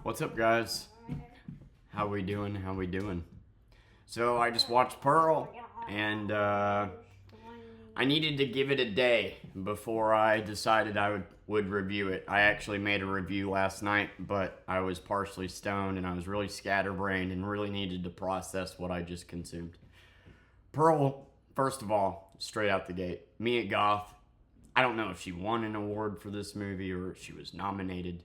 What's up, guys? How we doing? How we doing? So I just watched Pearl, and I needed to give it a day before I decided I would review it. I actually made a review last night, but I was partially stoned and I was really scatterbrained and really needed to process what I just consumed. Pearl, first of all, straight out the gate, Mia Goth. I don't know if she won an award for this movie or if she was nominated.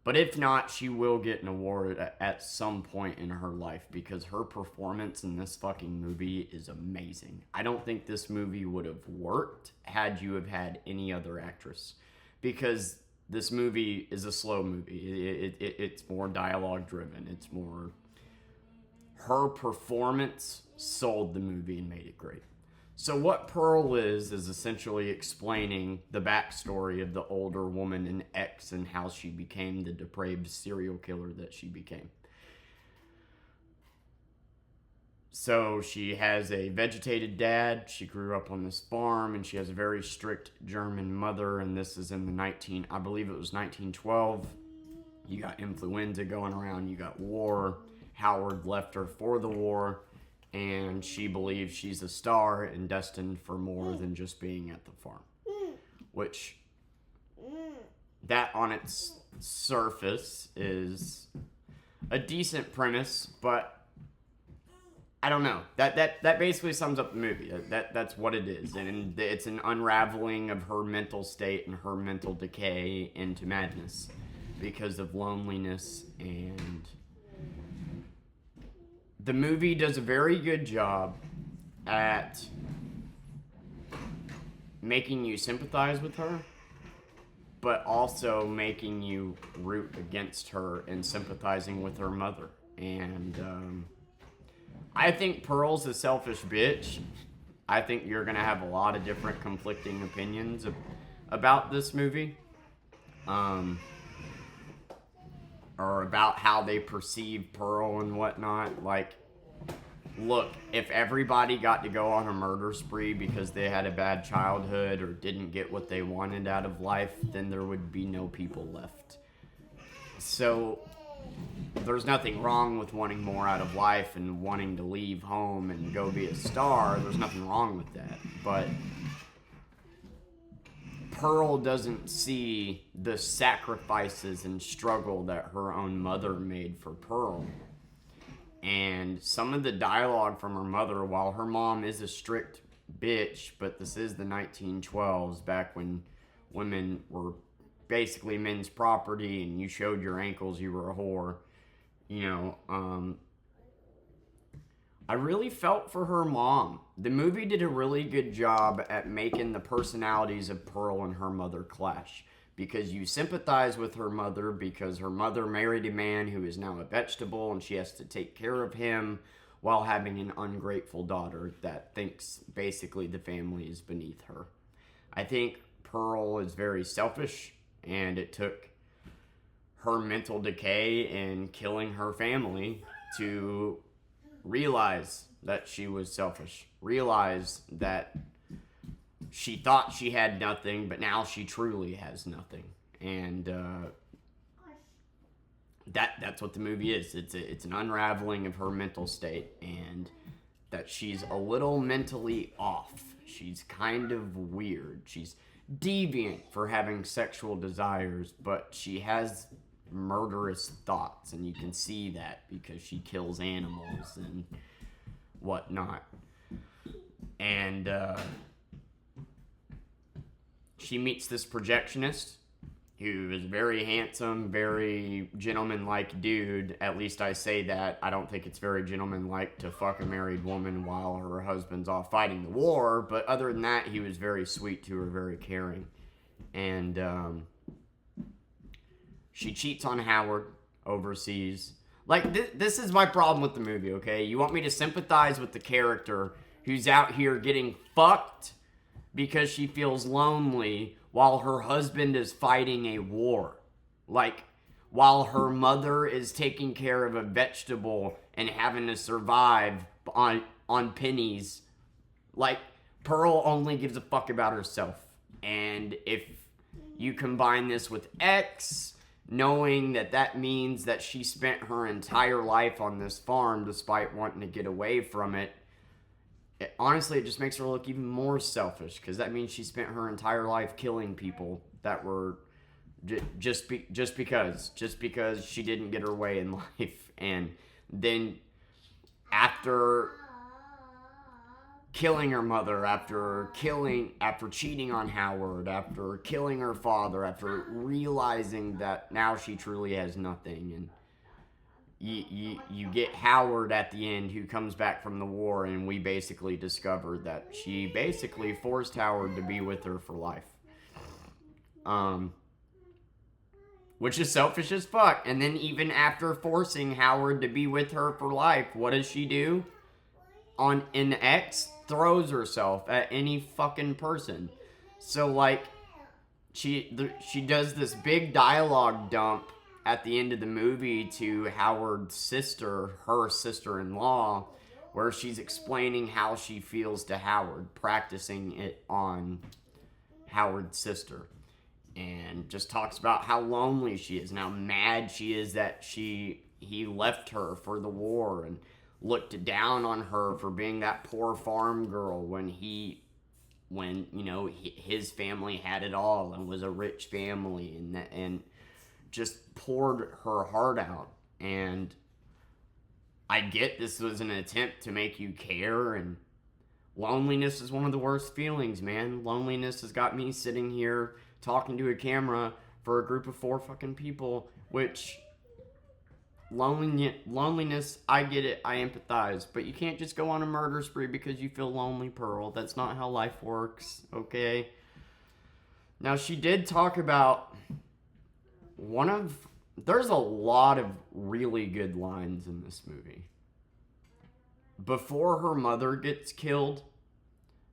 But if not, she will get an award at some point in her life because her performance in this fucking movie is amazing. I don't think this movie would have worked had you have had any other actress because this movie is a slow movie. It's more dialogue driven. It's more. Her performance sold the movie and made it great. So what Pearl is essentially explaining the backstory of the older woman in X and how she became the depraved serial killer that she became. So she has a vegetated dad. She grew up on this farm, and she has a very strict German mother. And this is in I believe it was 1912. You got influenza going around. You got war. Howard left her for the war. And she believes she's a star and destined for more than just being at the farm. Which, that on its surface is a decent premise, but I don't know. That basically sums up the movie. That's what it is. And it's an unraveling of her mental state and her mental decay into madness because of loneliness, and the movie does a very good job at making you sympathize with her, but also making you root against her and sympathizing with her mother. And I think Pearl's a selfish bitch. I think you're going to have a lot of different conflicting opinions about this movie. Or about how they perceive Pearl and whatnot. Like, look, if everybody got to go on a murder spree because they had a bad childhood or didn't get what they wanted out of life, then there would be no people left. So, there's nothing wrong with wanting more out of life and wanting to leave home and go be a star. There's nothing wrong with that. But Pearl doesn't see the sacrifices and struggle that her own mother made for Pearl. And some of the dialogue from her mother, while her mom is a strict bitch, but this is the 1912s, back when women were basically men's property and you showed your ankles, you were a whore. I really felt for her mom. The movie did a really good job at making the personalities of Pearl and her mother clash. Because you sympathize with her mother because her mother married a man who is now a vegetable and she has to take care of him while having an ungrateful daughter that thinks basically the family is beneath her. I think Pearl is very selfish, and it took her mental decay and killing her family to realize that she was selfish. Realize that she thought she had nothing, but now she truly has nothing. And that's what the movie is. It's an unraveling of her mental state, and that she's a little mentally off. She's kind of weird. She's deviant for having sexual desires, but she has murderous thoughts, and you can see that because she kills animals and whatnot. And she meets this projectionist who is very handsome, very gentleman-like dude. At least I say that. I don't think it's very gentleman-like to fuck a married woman while her husband's off fighting the war. But other than that, he was very sweet to her, very caring. And she cheats on Howard overseas. Like, this is my problem with the movie, okay? You want me to sympathize with the character who's out here getting fucked because she feels lonely while her husband is fighting a war. Like, while her mother is taking care of a vegetable and having to survive on pennies. Like, Pearl only gives a fuck about herself. And if you combine this with X, knowing that that means that she spent her entire life on this farm despite wanting to get away from it. Honestly, it just makes her look even more selfish because that means she spent her entire life killing people that were just because she didn't get her way in life. And then after killing her mother, after cheating on Howard, after killing her father, after realizing that now she truly has nothing, and you get Howard at the end, who comes back from the war, and we basically discover that she basically forced Howard to be with her for life. Which is selfish as fuck. And then even after forcing Howard to be with her for life, what does she do? In X, throws herself at any fucking person. So like, she does this big dialogue dump at the end of the movie to Howard's sister, her sister-in-law, where she's explaining how she feels to Howard, practicing it on Howard's sister. And just talks about how lonely she is and how mad she is that he left her for the war, and looked down on her for being that poor farm girl when his family had it all and was a rich family, and just poured her heart out. And I get this was an attempt to make you care, and loneliness is one of the worst feelings, man. Loneliness has got me sitting here talking to a camera for a group of 4 fucking people, which loneliness, I get it, I empathize, but you can't just go on a murder spree because you feel lonely, Pearl. That's not how life works, okay? Now, she did talk about there's a lot of really good lines in this movie. Before her mother gets killed,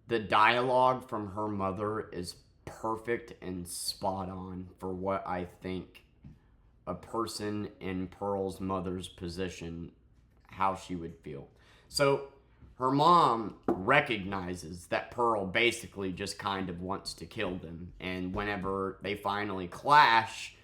the dialogue from her mother is perfect and spot on for what I think a person in Pearl's mother's position, how she would feel. So her mom recognizes that Pearl basically just kind of wants to kill them, and whenever they finally clash,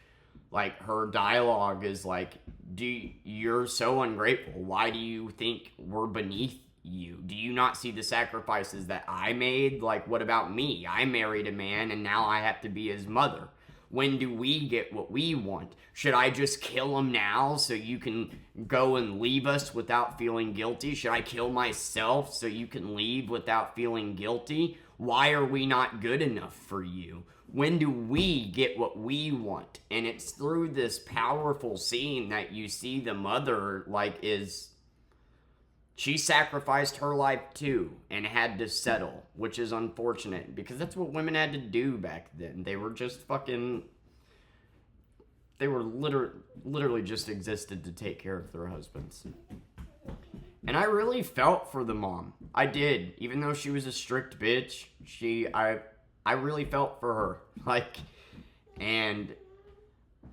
like, her dialogue is like, you're so ungrateful. Why do you think we're beneath you? Do you not see the sacrifices that I made? Like, what about me? I married a man and now I have to be his mother. When do we get what we want? Should I just kill him now so you can go and leave us without feeling guilty? Should I kill myself so you can leave without feeling guilty? Why are we not good enough for you? When do we get what we want? And it's through this powerful scene that you see the mother, she sacrificed her life too and had to settle, which is unfortunate because that's what women had to do back then. They were just literally just existed to take care of their husbands. And I really felt for the mom. I did. Even though she was a strict bitch, I really felt for her. And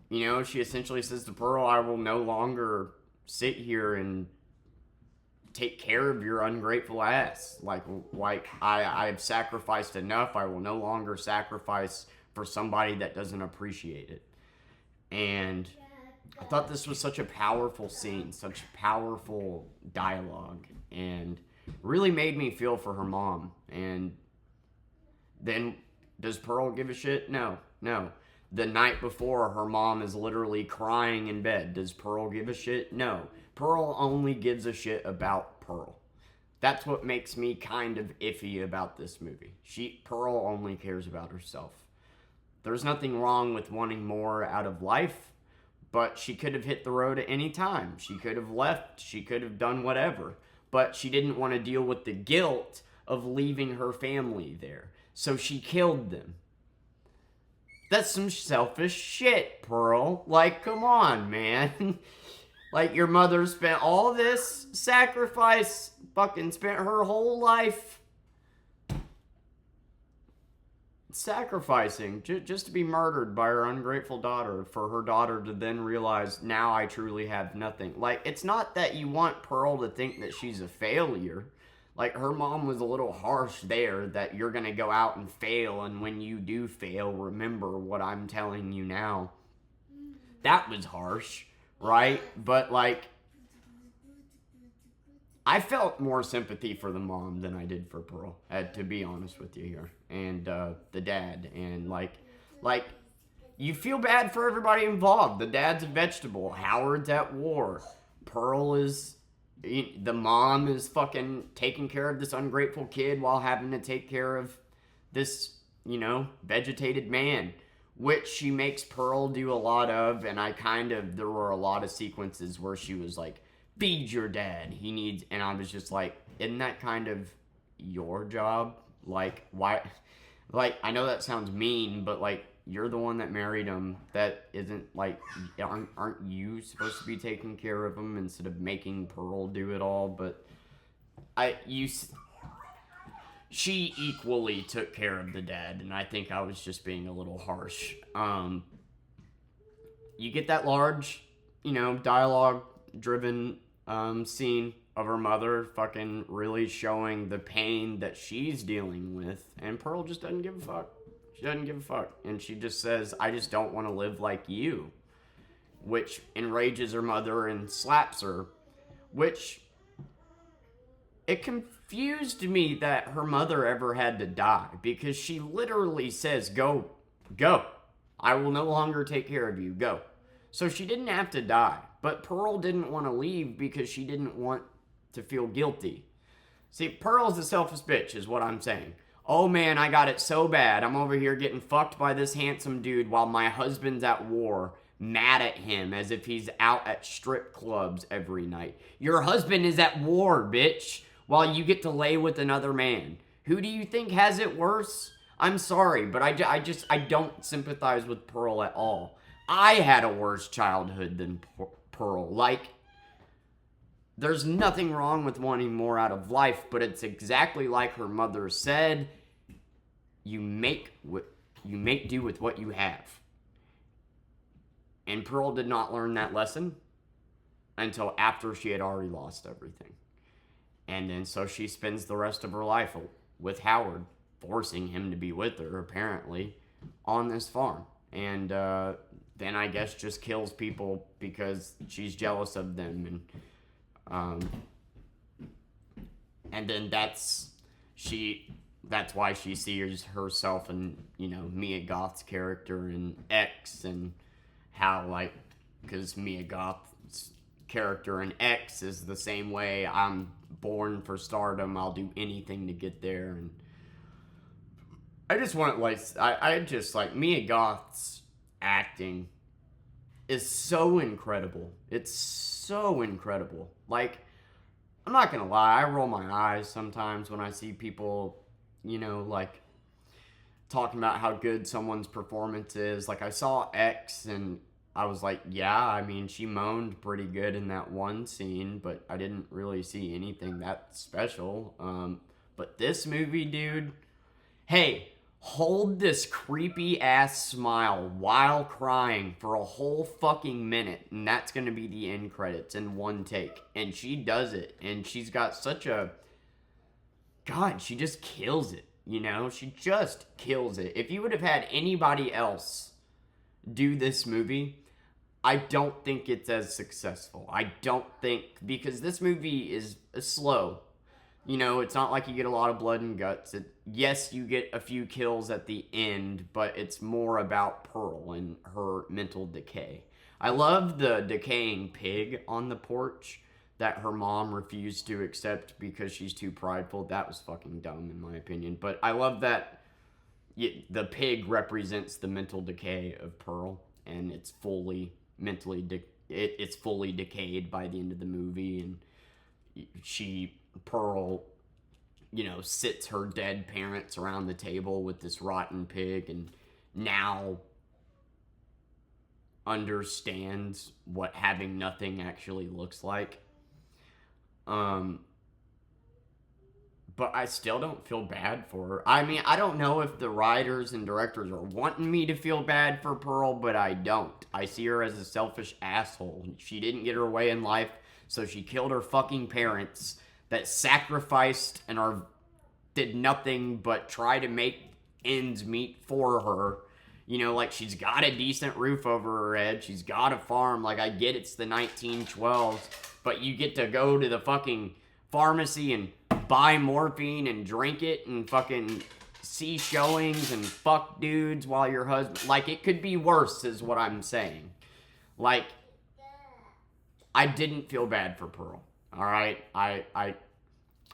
she essentially says to Pearl, I will no longer sit here and take care of your ungrateful ass. I've sacrificed enough. I will no longer sacrifice for somebody that doesn't appreciate it. And I thought this was such a powerful scene, such powerful dialogue, and really made me feel for her mom. And then, does Pearl give a shit? No. The night before, her mom is literally crying in bed. Does Pearl give a shit? No. Pearl only gives a shit about Pearl. That's what makes me kind of iffy about this movie. Pearl only cares about herself. There's nothing wrong with wanting more out of life, but she could have hit the road at any time. She could have left. She could have done whatever. But she didn't want to deal with the guilt of leaving her family there. So she killed them. That's some selfish shit, Pearl. Come on, man. Your mother spent all this sacrifice, fucking spent her whole life sacrificing just to be murdered by her ungrateful daughter, for her daughter to then realize, now I truly have nothing. It's not that you want Pearl to think that she's a failure. Her mom was a little harsh there, that you're gonna go out and fail, and when you do fail, remember what I'm telling you now. that was harsh, right? But, like, I felt more sympathy for the mom than I did for Pearl, to be honest with you here. And the dad. And, like, you feel bad for everybody involved. The dad's a vegetable. Howard's at war. Pearl is... The mom is fucking taking care of this ungrateful kid while having to take care of this, vegetated man, which she makes Pearl do a lot of. And there were a lot of sequences where she was like, feed your dad. He needs, and I was just like, isn't that kind of your job? Like, why? Like, I know that sounds mean, but like, you're the one that married him. That isn't like, aren't you supposed to be taking care of him instead of making Pearl do it all? But she equally took care of the dad, and I think I was just being a little harsh. You get that large, dialogue-driven scene of her mother fucking really showing the pain that she's dealing with, and Pearl just doesn't give a fuck. She doesn't give a fuck. And she just says, I just don't want to live like you. Which enrages her mother and slaps her. Which, it confused me that her mother ever had to die. Because she literally says, go. I will no longer take care of you. Go. So she didn't have to die. But Pearl didn't want to leave because she didn't want to feel guilty. See, Pearl's a selfish bitch is what I'm saying. Oh man, I got it so bad. I'm over here getting fucked by this handsome dude while my husband's at war, mad at him as if he's out at strip clubs every night. Your husband is at war, bitch, while you get to lay with another man. Who do you think has it worse? I'm sorry, but I don't sympathize with Pearl at all. I had a worse childhood than Pearl. Like, there's nothing wrong with wanting more out of life, but it's exactly like her mother said, you make do with what you have. And Pearl did not learn that lesson until after she had already lost everything. And then so she spends the rest of her life with Howard, forcing him to be with her, apparently, on this farm. And then I guess just kills people because she's jealous of them. And then that's why she sees herself in, Mia Goth's character in X, and how, like, because Mia Goth's character in X is the same way. I'm born for stardom. I'll do anything to get there. And I just want, Mia Goth's acting is so incredible. It's so incredible. Like, I'm not gonna lie, I roll my eyes sometimes when I see people, talking about how good someone's performance is. Like, I saw X, and I was like, yeah, I mean, she moaned pretty good in that one scene, but I didn't really see anything that special. But this movie, dude, hey, hold this creepy ass smile while crying for a whole fucking minute, and that's gonna be the end credits in one take. And she does it, and she's got such a... God, she just kills it, She just kills it. If you would have had anybody else do this movie, I don't think it's as successful. I don't think... Because this movie is slow. It's not like you get a lot of blood and guts. Yes, you get a few kills at the end, but it's more about Pearl and her mental decay. I love the decaying pig on the porch that her mom refused to accept because she's too prideful. That was fucking dumb, in my opinion. But I love that the pig represents the mental decay of Pearl, and it's fully it's fully decayed by the end of the movie, and Pearl, sits her dead parents around the table with this rotten pig, and now understands what having nothing actually looks like. But I still don't feel bad for her. I mean, I don't know if the writers and directors are wanting me to feel bad for Pearl, but I don't. I see her as a selfish asshole. She didn't get her way in life, so she killed her fucking parents that sacrificed and did nothing but try to make ends meet for her. You know, like, she's got a decent roof over her head. She's got a farm. Like, I get it's the 1912s, but you get to go to the fucking pharmacy and buy morphine and drink it and fucking see showings and fuck dudes while your husband... Like, it could be worse is what I'm saying. Like, I didn't feel bad for Pearl. All right?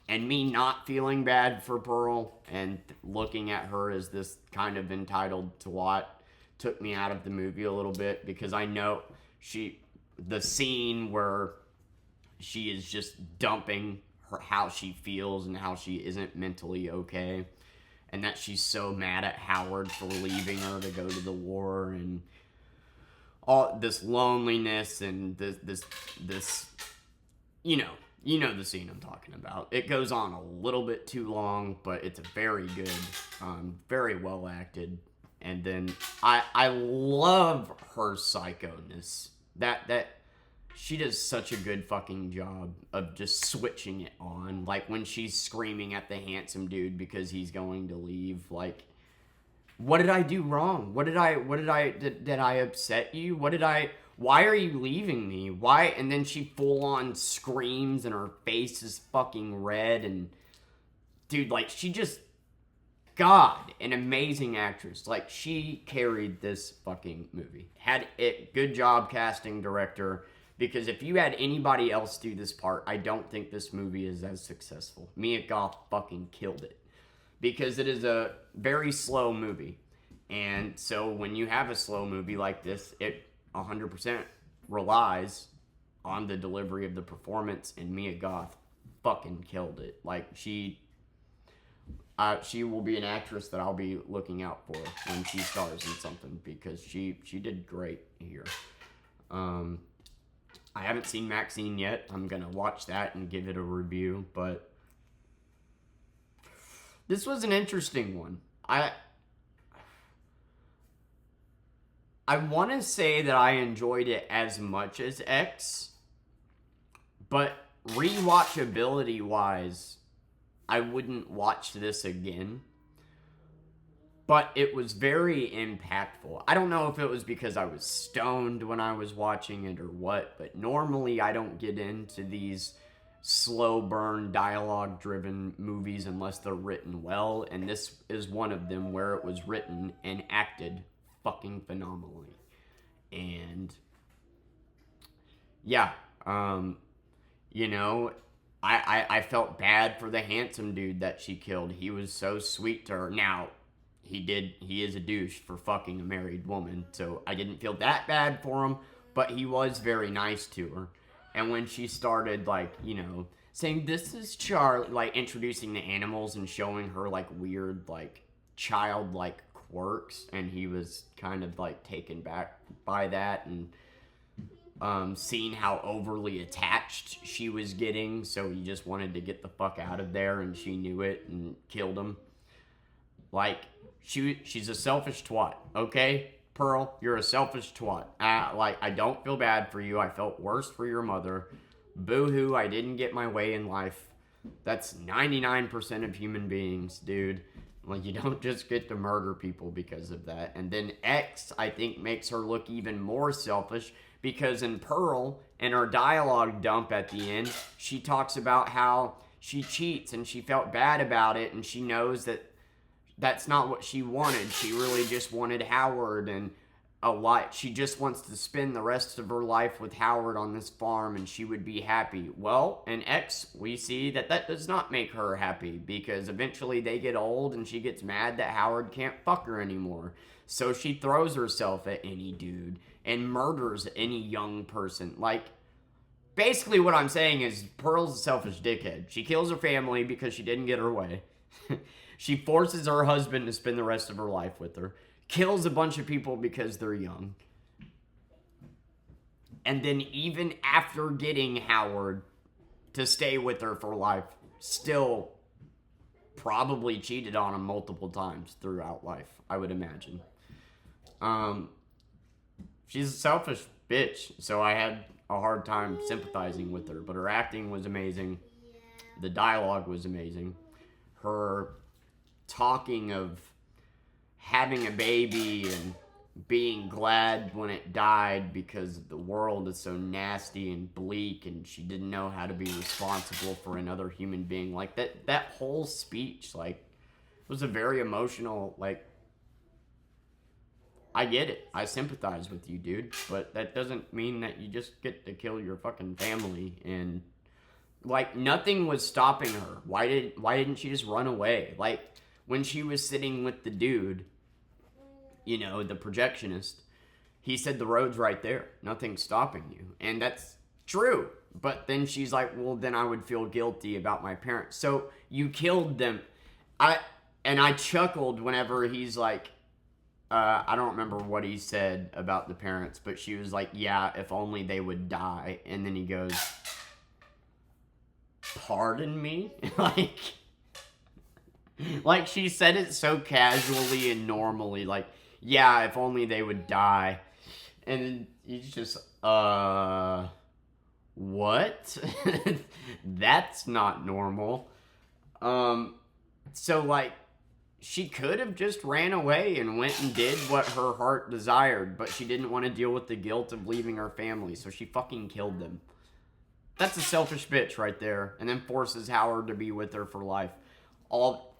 And me not feeling bad for Pearl and looking at her as this kind of entitled twat took me out of the movie a little bit, because I know the scene where she is just dumping how she feels and how she isn't mentally okay, and that she's so mad at Howard for leaving her to go to the war, and all this loneliness and this you know the scene I'm talking about. It goes on a little bit too long, but it's very good, very well acted. And then I love her psychoness. That she does such a good fucking job of just switching it on. Like, when she's screaming at the handsome dude because he's going to leave. Like, what did I do wrong? Did I upset you? Why are you leaving me? Why? And then she full on screams and her face is fucking red. And dude, like, she just, God, an amazing actress. Like, she carried this fucking movie. Had it, good job casting, director. Because if you had anybody else do this part, I don't think this movie is as successful. Mia Goth fucking killed it. Because it is a very slow movie. And so when you have a slow movie like this, it 100% relies on the delivery of the performance, and Mia Goth fucking killed it. Like, she will be an actress that I'll be looking out for when she stars in something, because she did great here. I haven't seen Maxine yet. I'm gonna watch that and give it a review, but this was an interesting one. I want to say that I enjoyed it as much as X, but rewatchability-wise, I wouldn't watch this again. But it was very impactful. I don't know if it was because I was stoned when I was watching it or what, but normally I don't get into these slow burn, dialogue-driven movies unless they're written well, and this is one of them where it was written and acted fucking phenomenally. And yeah, you know, I felt bad for the handsome dude that she killed. He was so sweet to her. Now, he is a douche for fucking a married woman, so I didn't feel that bad for him, but he was very nice to her. And when she started, like, you know, saying, "This is Charlie," like, introducing the animals and showing her, like, weird, like, childlike quirks, and he was kind of, like, taken back by that, and seeing how overly attached she was getting, so he just wanted to get the fuck out of there, and she knew it and killed him. Like, she's a selfish twat, okay? Pearl, you're a selfish twat. Like, I don't feel bad for you. I felt worse for your mother. Boo-hoo, I didn't get my way in life. That's 99% of human beings, dude. Like, you don't just get to murder people because of that. And then X, I think, makes her look even more selfish, because in Pearl, in her dialogue dump at the end, she talks about how she cheats and she felt bad about it, and she knows that that's not what she wanted. She really just wanted Howard, and she just wants to spend the rest of her life with Howard on this farm, and she would be happy. Well, in X, we see that does not make her happy, because eventually they get old and she gets mad that Howard can't fuck her anymore. So she throws herself at any dude and murders any young person. Like, basically what I'm saying is Pearl's a selfish dickhead. She kills her family because she didn't get her way. She forces her husband to spend the rest of her life with her. Kills a bunch of people because they're young. And then even after getting Howard to stay with her for life, still probably cheated on him multiple times throughout life, I would imagine. She's a selfish bitch, so I had a hard time sympathizing with her. But her acting was amazing. The dialogue was amazing. Her talking of having a baby and being glad when it died because the world is so nasty and bleak and she didn't know how to be responsible for another human being. Like that whole speech, like, was a very emotional, like, I get it. I sympathize with you, dude. But that doesn't mean that you just get to kill your fucking family. And, like, nothing was stopping her. Why didn't she just run away? Like, when she was sitting with the dude, you know, the projectionist, he said the road's right there. Nothing's stopping you. And that's true. But then she's like, well, then I would feel guilty about my parents. So you killed them. I chuckled whenever he's like, I don't remember what he said about the parents, but she was like, yeah, if only they would die. And then he goes, pardon me? like she said it so casually and normally, like, yeah, if only they would die. And he's just, what? That's not normal. So, like, she could have just ran away and went and did what her heart desired, but she didn't want to deal with the guilt of leaving her family, so she fucking killed them. That's a selfish bitch right there, and then forces Howard to be with her for life.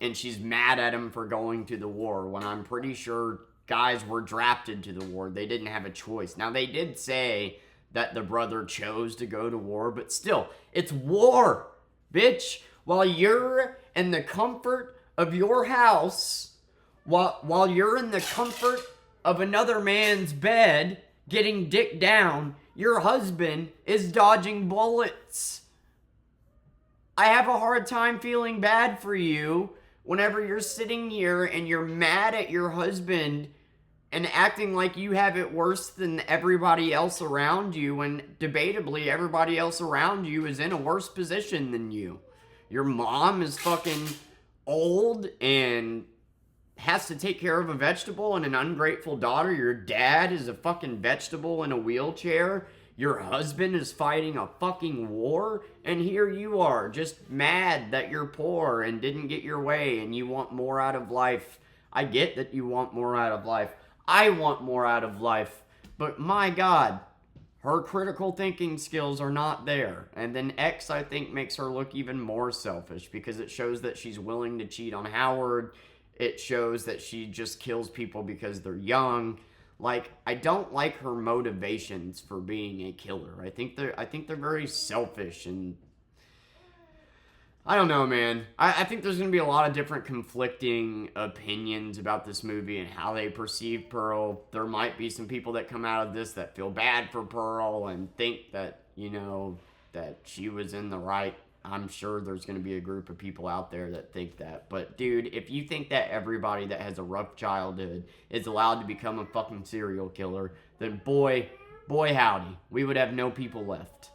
And she's mad at him for going to the war, when I'm pretty sure guys were drafted to the war. They didn't have a choice. Now, they did say that the brother chose to go to war, but still, it's war, bitch. While you're in the comfort of your house, while you're in the comfort of another man's bed, getting dicked down, your husband is dodging bullets. I have a hard time feeling bad for you whenever you're sitting here and you're mad at your husband and acting like you have it worse than everybody else around you, when debatably everybody else around you is in a worse position than you. Your mom is fucking old and has to take care of a vegetable and an ungrateful daughter. Your dad is a fucking vegetable in a wheelchair. Your husband is fighting a fucking war. And here you are, just mad that you're poor and didn't get your way and you want more out of life. I get that you want more out of life. I want more out of life. But my God, her critical thinking skills are not there. And then X, I think, makes her look even more selfish because it shows that she's willing to cheat on Howard. It shows that she just kills people because they're young. Like, I don't like her motivations for being a killer. I think they're very selfish, and I don't know, man. I think there's going to be a lot of different conflicting opinions about this movie and how they perceive Pearl. There might be some people that come out of this that feel bad for Pearl and think that, you know, that she was in the right. I'm sure there's going to be a group of people out there that think that. But, dude, if you think that everybody that has a rough childhood is allowed to become a fucking serial killer, then boy howdy, we would have no people left.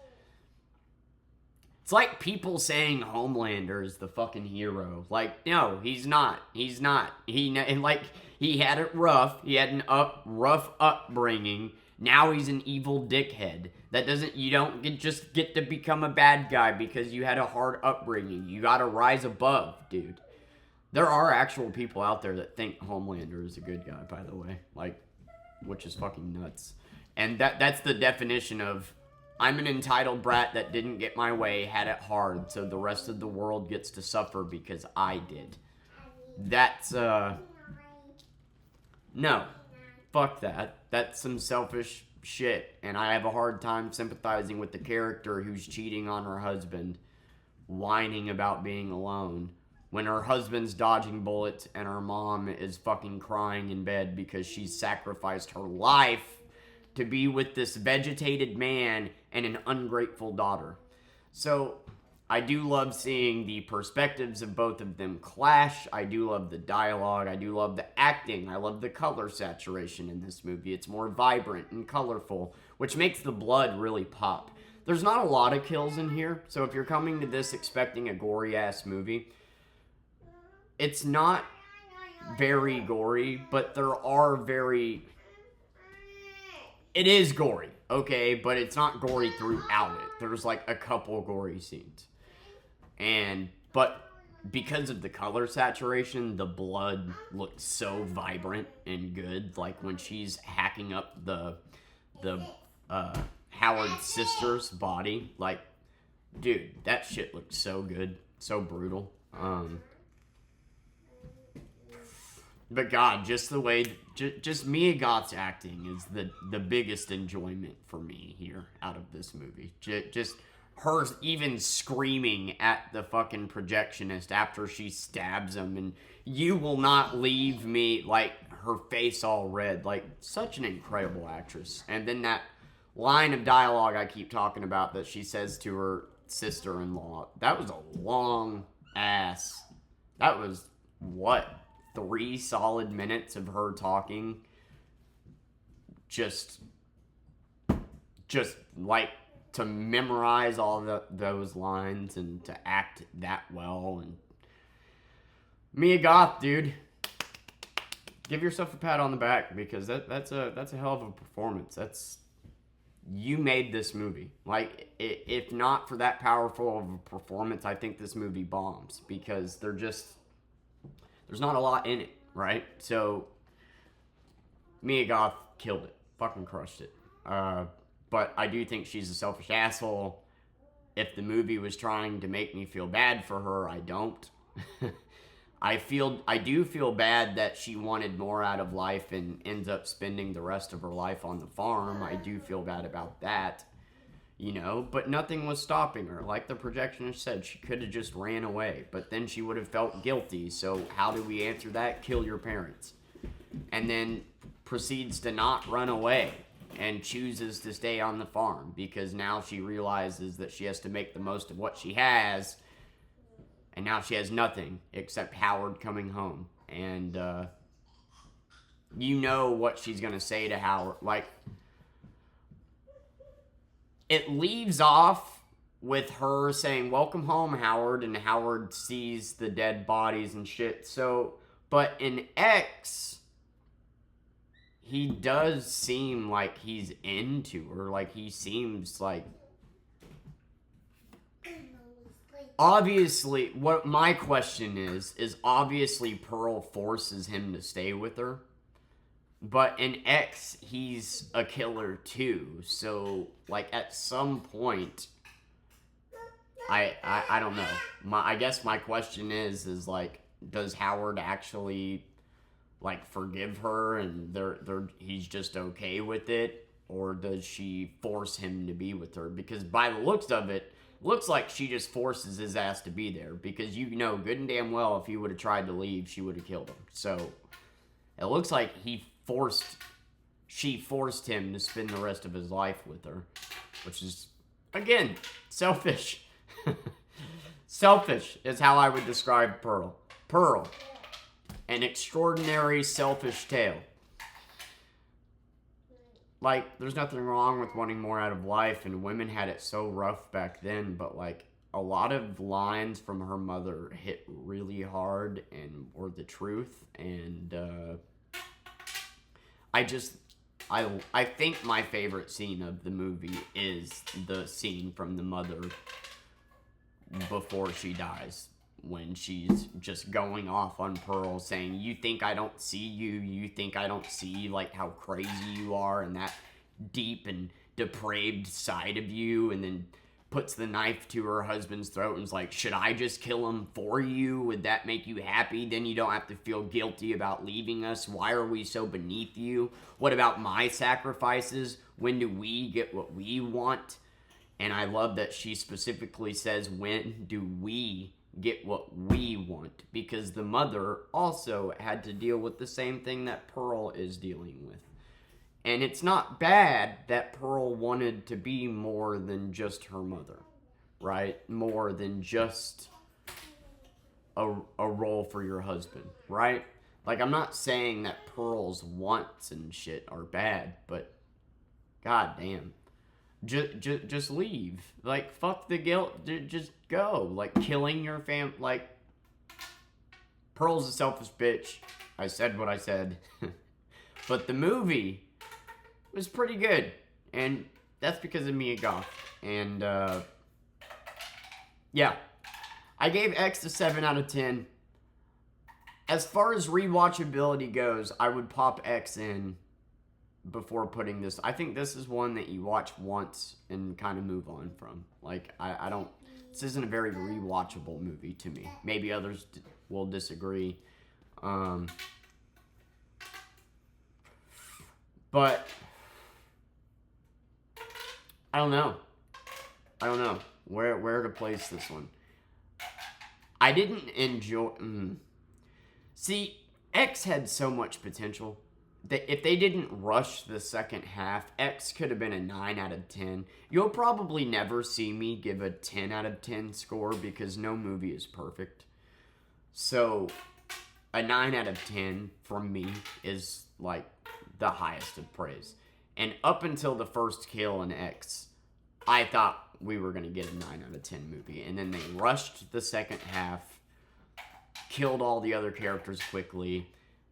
It's like people saying Homelander is the fucking hero. Like, no, he's not. He's not. He had it rough. He had an rough upbringing. Now he's an evil dickhead. You don't just get to become a bad guy because you had a hard upbringing. You gotta rise above, dude. There are actual people out there that think Homelander is a good guy, by the way. Like, which is fucking nuts. And that's the definition of, I'm an entitled brat that didn't get my way, had it hard, so the rest of the world gets to suffer because I did. That's, no. Fuck that. That's some selfish shit, and I have a hard time sympathizing with the character who's cheating on her husband, whining about being alone, when her husband's dodging bullets and her mom is fucking crying in bed because she's sacrificed her life to be with this vegetated man and an ungrateful daughter. So, I do love seeing the perspectives of both of them clash. I do love the dialogue. I do love the acting. I love the color saturation in this movie. It's more vibrant and colorful, which makes the blood really pop. There's not a lot of kills in here, so if you're coming to this expecting a gory-ass movie, it's not very gory, but there are it is gory, okay, but it's not gory throughout it. There's like a couple gory scenes. But because of the color saturation, the blood looks so vibrant and good. Like when she's hacking up the Howard's sister's body, like, dude, that shit looks so good, so brutal. But God, just the way, just Mia Goth's acting is the biggest enjoyment for me here out of this movie. Just her even screaming at the fucking projectionist after she stabs him, and you will not leave me, like, her face all red. Like, such an incredible actress. And then that line of dialogue I keep talking about that she says to her sister-in-law, that was a long ass, that was, what, 3 solid minutes of her talking, just like, to memorize all those lines and to act that well. And Mia Goth, dude, give yourself a pat on the back, because that's a hell of a performance. You made this movie. Like, if not for that powerful of a performance, I think this movie bombs, because there's not a lot in it, right? So Mia Goth killed it, fucking crushed it. But I do think she's a selfish asshole. If the movie was trying to make me feel bad for her, I don't. I do feel bad that she wanted more out of life and ends up spending the rest of her life on the farm. I do feel bad about that, you know, but nothing was stopping her. Like the projectionist said, she could have just ran away, but then she would have felt guilty. So how do we answer that? Kill your parents. And then proceeds to not run away and chooses to stay on the farm, because now she realizes that she has to make the most of what she has, and now she has nothing except Howard coming home. And you know what she's going to say to Howard. Like, it leaves off with her saying, "Welcome home, Howard," and Howard sees the dead bodies and shit. So, but in X, he does seem like he's into her. Like, he seems like... Obviously, what my question is obviously Pearl forces him to stay with her. But in X, he's a killer too. So, like, at some point, I don't know. I guess my question is like, does Howard actually, like, forgive her and he's just okay with it? Or does she force him to be with her? Because by the looks of it, looks like she just forces his ass to be there. Because you know good and damn well if he would have tried to leave, she would have killed him. So, it looks like she forced him to spend the rest of his life with her. Which is, again, selfish. Selfish is how I would describe Pearl. Pearl. An extraordinary selfish tale. Like, there's nothing wrong with wanting more out of life, and women had it so rough back then, but, like, a lot of lines from her mother hit really hard and were the truth, and I think my favorite scene of the movie is the scene from the mother before she dies, when she's just going off on Pearl, saying, "You think I don't see you? You think I don't see, like, how crazy you are and that deep and depraved side of you?" And then puts the knife to her husband's throat and is like, "Should I just kill him for you? Would that make you happy? Then you don't have to feel guilty about leaving us. Why are we so beneath you? What about my sacrifices? When do we get what we want?" And I love that she specifically says, "When do we get what we want?" Because the mother also had to deal with the same thing that Pearl is dealing with. And it's not bad that Pearl wanted to be more than just her mother, right? More than just a role for your husband, right? Like, I'm not saying that Pearl's wants and shit are bad, but god damn. Just leave. Like, fuck the guilt. Just go. Like, killing your like, Pearl's a selfish bitch. I said what I said. But the movie was pretty good. And that's because of Mia Goth. And, yeah. I gave X a 7 out of 10. As far as rewatchability goes, I would pop X in before putting this. I think this is one that you watch once and kind of move on from. Like, I don't... This isn't a very rewatchable movie to me. Maybe others will disagree. But... I don't know where to place this one. I didn't enjoy... See, X had so much potential that if they didn't rush the second half, X could have been a 9 out of 10. You'll probably never see me give a 10 out of 10 score because no movie is perfect. So, a 9 out of 10 from me is like the highest of praise. And up until the first kill in X, I thought we were going to get a 9 out of 10 movie. And then they rushed the second half, killed all the other characters quickly.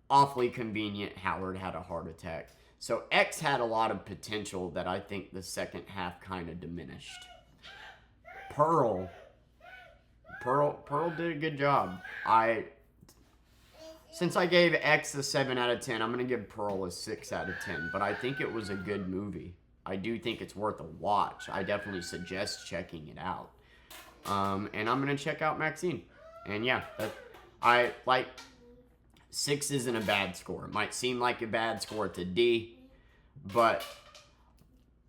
Awfully convenient, Howard had a heart attack. So X had a lot of potential that I think the second half kind of diminished. Pearl did a good job. Since I gave X a 7 out of 10, I'm going to give Pearl a 6 out of 10. But I think it was a good movie. I do think it's worth a watch. I definitely suggest checking it out. And I'm going to check out Maxine. And yeah, 6 isn't a bad score. It might seem like a bad score to D, but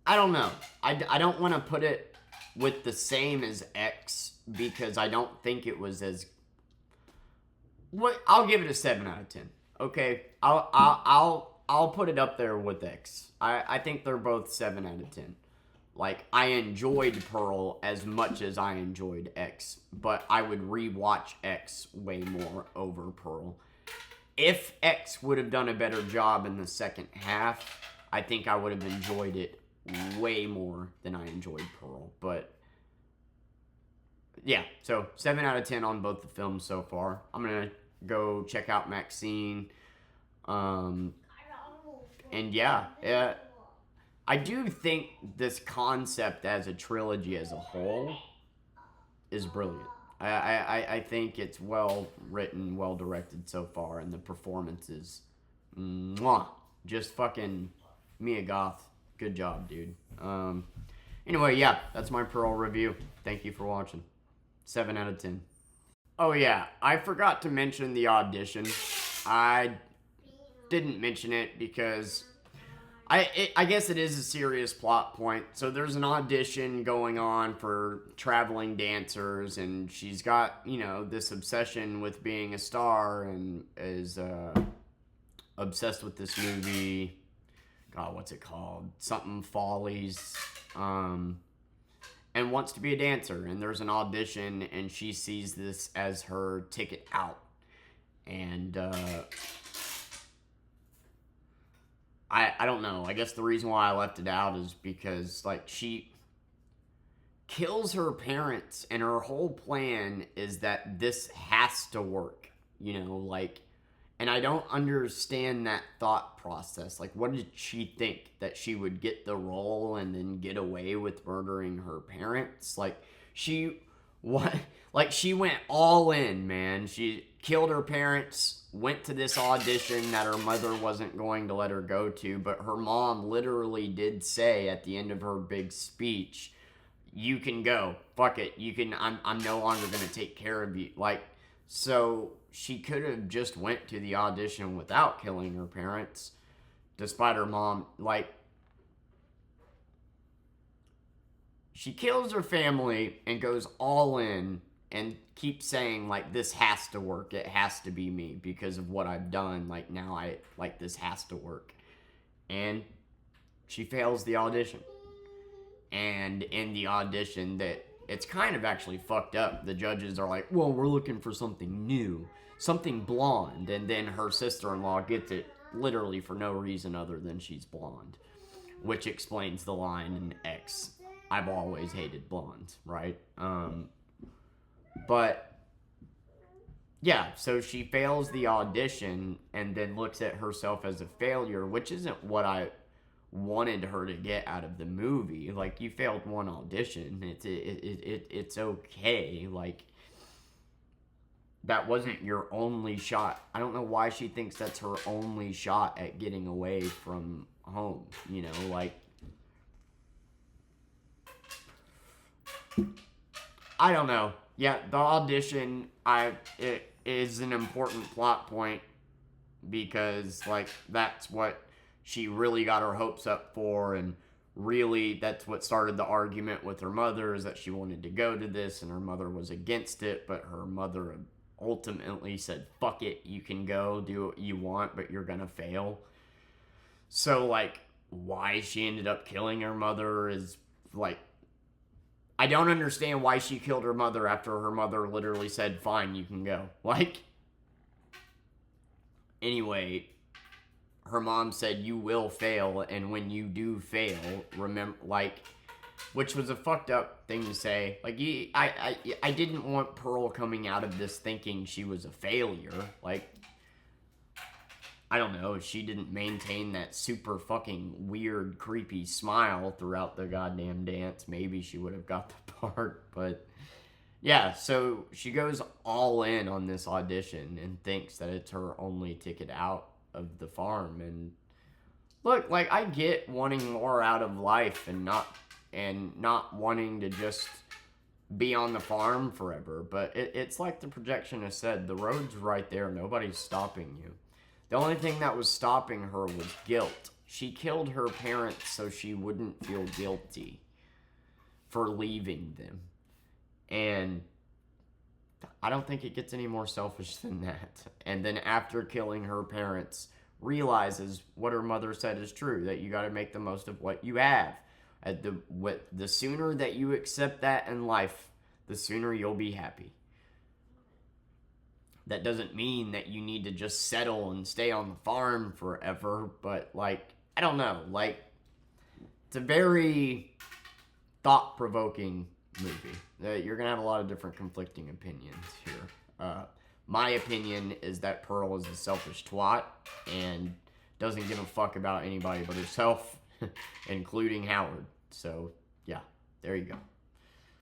I don't know. I don't want to put it with the same as X because I don't think it was as... I'll give it a 7 out of 10. Okay, I'll put it up there with X. I think they're both 7 out of 10. Like, I enjoyed Pearl as much as I enjoyed X, but I would rewatch X way more over Pearl. If X would have done a better job in the second half, I think I would have enjoyed it way more than I enjoyed Pearl. But, yeah, so 7 out of 10 on both the films so far. I'm going to go check out Maxine. And, yeah, I do think this concept as a trilogy as a whole is brilliant. I think it's well written, well directed so far, and the performances, just fucking Mia Goth. Good job, dude. Anyway, yeah, that's my Pearl review. Thank you for watching. 7 out of 10. Oh yeah, I forgot to mention the audition. I didn't mention it because I guess it is a serious plot point. So there's an audition going on for traveling dancers, and she's got, this obsession with being a star and is obsessed with this movie. God, what's it called? Something Follies. And wants to be a dancer. And there's an audition, and she sees this as her ticket out. And, I don't know. I guess the reason why I left it out is because, she kills her parents, and her whole plan is that this has to work, and I don't understand that thought process. What did she think? That she would get the role and then get away with murdering her parents? She went all in, man. She killed her parents, went to this audition that her mother wasn't going to let her go to, but her mom literally did say at the end of her big speech, you can go. Fuck it. You can, I'm no longer going to take care of you. So she could have just went to the audition without killing her parents, despite her mom, she kills her family and goes all in and keeps saying, this has to work. It has to be me because of what I've done. Now this has to work. And she fails the audition. And in the audition, it's kind of actually fucked up. The judges are like, well, we're looking for something new, something blonde. And then her sister-in-law gets it literally for no reason other than she's blonde, which explains the line in X. I've always hated blondes, right? But, yeah, so she fails the audition and then looks at herself as a failure, which isn't what I wanted her to get out of the movie. You failed one audition. It's okay. that wasn't your only shot. I don't know why she thinks that's her only shot at getting away from home. You know, like, I don't know. Yeah, the audition, it is an important plot point because, like, that's what she really got her hopes up for, and really that's what started the argument with her mother, is that she wanted to go to this and her mother was against it, but her mother ultimately said, fuck it, you can go, do what you want, but you're gonna fail. So, like, why she ended up killing her mother is, like, I don't understand why she killed her mother after her mother literally said, fine, you can go. Like, anyway, her mom said, you will fail, and when you do fail, remember, like, which was a fucked up thing to say. Like, I didn't want Pearl coming out of this thinking she was a failure. Like, I don't know, if she didn't maintain that super fucking weird, creepy smile throughout the goddamn dance, maybe she would have got the part. But yeah, so she goes all in on this audition and thinks that it's her only ticket out of the farm. And look, like, I get wanting more out of life and not wanting to just be on the farm forever, but it's like the projectionist said, the road's right there, nobody's stopping you. The only thing that was stopping her was guilt. She killed her parents so she wouldn't feel guilty for leaving them. And I don't think it gets any more selfish than that. And then after killing her parents, realizes what her mother said is true, that you got to make the most of what you have. The sooner that you accept that in life, the sooner you'll be happy. That doesn't mean that you need to just settle and stay on the farm forever, but, like, I don't know, like, it's a very thought-provoking movie. You're gonna have a lot of different conflicting opinions here. My opinion is that Pearl is a selfish twat and doesn't give a fuck about anybody but herself, including Howard. So, yeah, there you go.